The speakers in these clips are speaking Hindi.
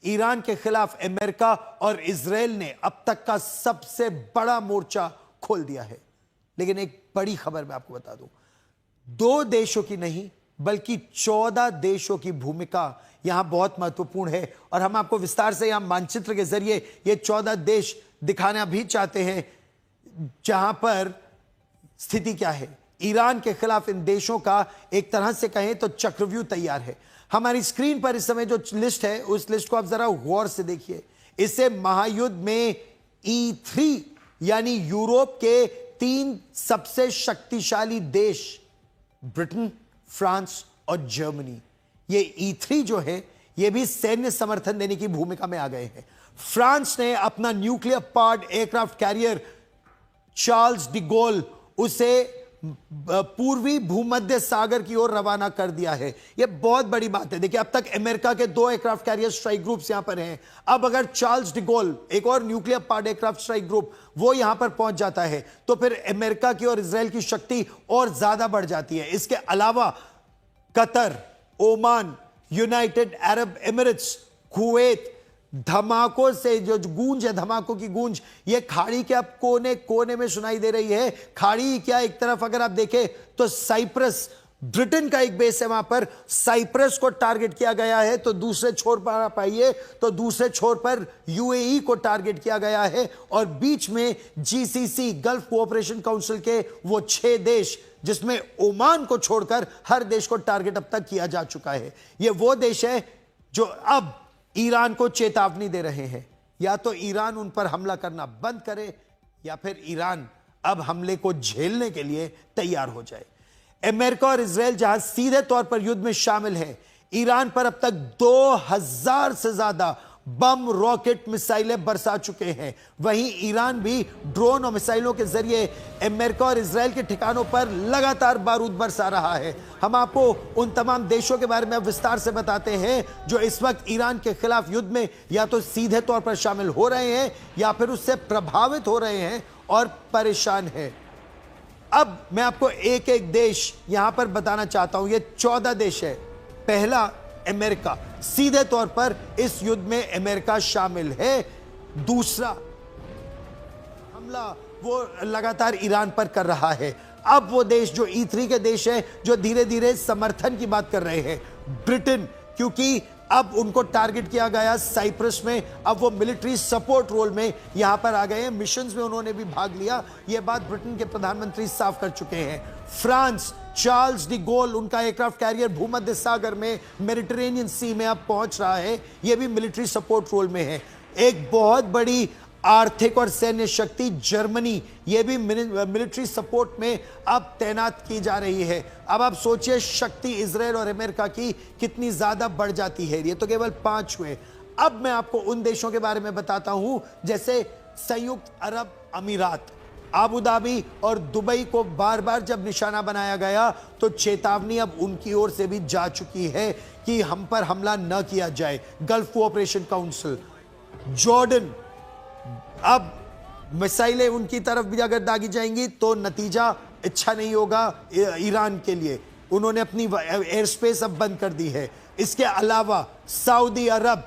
ईरान के खिलाफ अमेरिका और इजराइल ने अब तक का सबसे बड़ा मोर्चा खोल दिया है। लेकिन एक बड़ी खबर मैं आपको बता दूं, 2 देशों की नहीं बल्कि 14 देशों की भूमिका यहां बहुत महत्वपूर्ण है और हम आपको विस्तार से यहां मानचित्र के जरिए ये 14 देश दिखाना भी चाहते हैं जहां पर स्थिति क्या है। ईरान के खिलाफ इन देशों का एक तरह से कहें तो चक्रव्यूह तैयार है। हमारी स्क्रीन पर इस समय जो लिस्ट है उस लिस्ट को आप जरा गौर से देखिए। इसे महायुद्ध में E3 यानी यूरोप के 3 सबसे शक्तिशाली देश ब्रिटेन, फ्रांस और जर्मनी, ये E3 जो है ये भी सैन्य समर्थन देने की भूमिका में आ गए हैं। फ्रांस ने अपना nuclear powered aircraft carrier Charles de Gaulle उसे पूर्वी भूमध्य सागर की ओर रवाना कर दिया है। यह बहुत बड़ी बात है। देखिए, अब तक अमेरिका के 2 एयरक्राफ्ट कैरियर स्ट्राइक ग्रुप्स यहां पर हैं। अब अगर चार्ल्स डी गोल, एक और nuclear powered aircraft strike group, वो यहां पर पहुंच जाता है तो फिर अमेरिका की और इजराइल की शक्ति और ज्यादा बढ़ जाती है। इसके अलावा Qatar, Oman, United Arab Emirates, Kuwait, धमाकों से जो गूंज है, धमाकों की गूंज ये खाड़ी के अब कोने कोने में सुनाई दे रही है। खाड़ी क्या, एक तरफ अगर आप देखें तो साइप्रस, ब्रिटेन का एक बेस है, वहां पर साइप्रस को टारगेट किया गया है, तो दूसरे छोर पर आप आइए तो दूसरे छोर पर यूएई को टारगेट किया गया है और बीच में जीसीसी, गल्फ कोऑपरेशन काउंसिल के वो 6 देश जिसमें ओमान को छोड़कर हर देश को टारगेट अब तक किया जा चुका है। ये वो देश है जो अब ईरान को चेतावनी दे रहे हैं, या तो ईरान उन पर हमला करना बंद करे या फिर ईरान अब हमले को झेलने के लिए तैयार हो जाए। अमेरिका और इजराइल जहां सीधे तौर पर युद्ध में शामिल हैं, ईरान पर अब तक 2000 से ज्यादा बम, रॉकेट, मिसाइलें बरसा चुके हैं। वहीं ईरान भी ड्रोन और मिसाइलों के जरिए अमेरिका और इजराइल के ठिकानों पर लगातार बारूद बरसा रहा है। हम आपको उन तमाम देशों के बारे में विस्तार से बताते हैं जो इस वक्त ईरान के खिलाफ युद्ध में या तो सीधे तौर पर शामिल हो रहे हैं या फिर उससे प्रभावित हो रहे हैं और परेशान हैं। अब मैं आपको एक एक देश यहां पर बताना चाहता हूं। ये 14 देश है। पहला अमेरिका, सीधे तौर पर इस युद्ध में अमेरिका शामिल है। दूसरा हमला वो लगातार ईरान पर कर रहा है। अब वो देश जो E3 के देश है जो धीरे धीरे समर्थन की बात कर रहे हैं, ब्रिटेन, क्योंकि अब उनको टारगेट किया गया साइप्रस में, अब वो मिलिट्री सपोर्ट रोल में यहां पर आ गए हैं। मिशंस में उन्होंने भी भाग लिया, यह बात ब्रिटेन के प्रधानमंत्री साफ कर चुके हैं। फ्रांस, चार्ल्स डी गोल, उनका एयरक्राफ्ट कैरियर भूमध्य सागर में, मेडिटेरेनियन सी में अब पहुंच रहा है, यह भी मिलिट्री सपोर्ट रोल में है। एक बहुत बड़ी आर्थिक और सैन्य शक्ति जर्मनी, यह भी मिलिट्री सपोर्ट में अब तैनात की जा रही है। अब आप सोचिए शक्ति इजराइल और अमेरिका की कितनी ज्यादा बढ़ जाती है। ये तो केवल 5 हुए। अब मैं आपको उन देशों के बारे में बताता हूं जैसे संयुक्त अरब अमीरात, आबू धाबी और दुबई को बार बार जब निशाना बनाया गया तो चेतावनी अब उनकी ओर से भी जा चुकी है कि हम पर हमला न किया जाए। गल्फ कोऑपरेशन काउंसिल, जॉर्डन, अब मिसाइलें उनकी तरफ भी अगर दागी जाएंगी तो नतीजा अच्छा नहीं होगा ईरान के लिए। उन्होंने अपनी एयर स्पेस अब बंद कर दी है। इसके अलावा सऊदी अरब,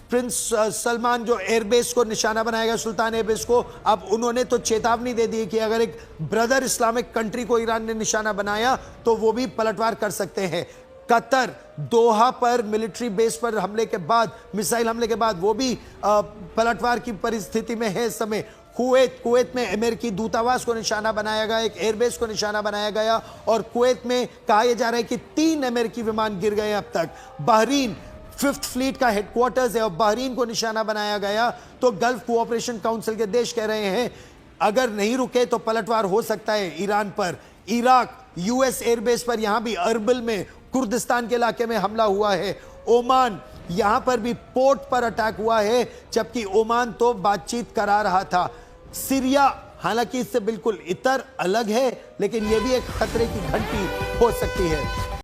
प्रिंस सलमान जो एयरबेस को निशाना बनाएगा, सुल्तान एयरबेस को, अब उन्होंने तो चेतावनी दे दी कि अगर एक ब्रदर इस्लामिक कंट्री को ईरान ने निशाना बनाया तो वो भी पलटवार कर सकते हैं। कतर, दोहा पर मिलिट्री बेस पर हमले के बाद, मिसाइल हमले के बाद वो भी पलटवार की परिस्थिति में है इस समय। कुवैत में अमेरिकी दूतावास को निशाना बनाया गया, एक एयरबेस को निशाना बनाया गया और कुवैत में कहा यह जा रहा है कि 3 अमेरिकी विमान गिर गए अब तक। बहरीन 5th फ्लीट का हेडक्वार्टर्स है और बहरीन को निशाना बनाया गया। तो गल्फ कोऑपरेशन काउंसिल के देश कह रहे हैं अगर नहीं रुके तो पलटवार हो सकता है ईरान पर। इराक, यूएस एयरबेस पर यहां भी अरबिल में, कुर्दिस्तान के इलाके में हमला हुआ है। ओमान, यहां पर भी पोर्ट पर अटैक हुआ है, जबकि ओमान तो बातचीत करा रहा था। सीरिया, हालांकि इससे बिल्कुल इतर अलग है, लेकिन यह भी एक खतरे की घंटी हो सकती है।